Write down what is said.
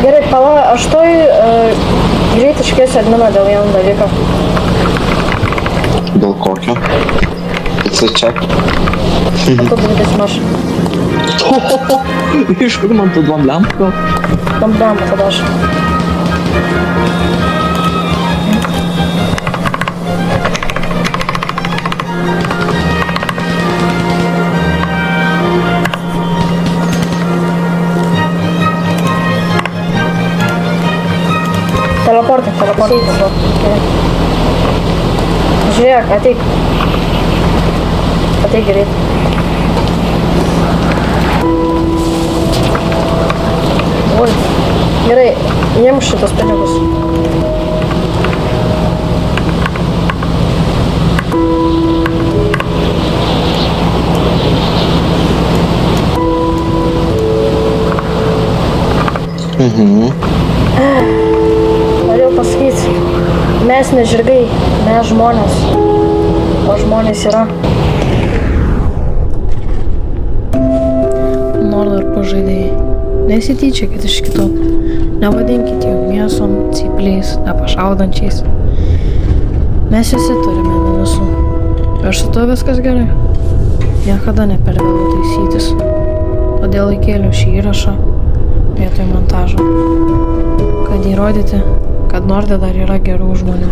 Gerai, pala, aš toj greit iškėsiu adminą dėl vieno dalyko. Dėl kokio? It's a check. Kur būdės maš? Iš kur man tu duom lempą? Dam, kada aš. Teleportai. Žiūrėk, ateik greit. Oi, gerai, imk šitos pinigus. Norėjau pasakyti, mes ne žirgai, mes žmonės, o žmonės yra. Mordor pažaidėjai. Nesityčiokit iš kitų. Nevadinkit jų mėsom, cypliais, nepašaudančiais. Mes visi turime minusų. Ir su tuo viskas gerai. Niekada ne per vėlu taisytis. Todėl įkėliau šį įrašą vietoj montažo. Kad įrodyti, kad Norde dar yra gerų žmonių.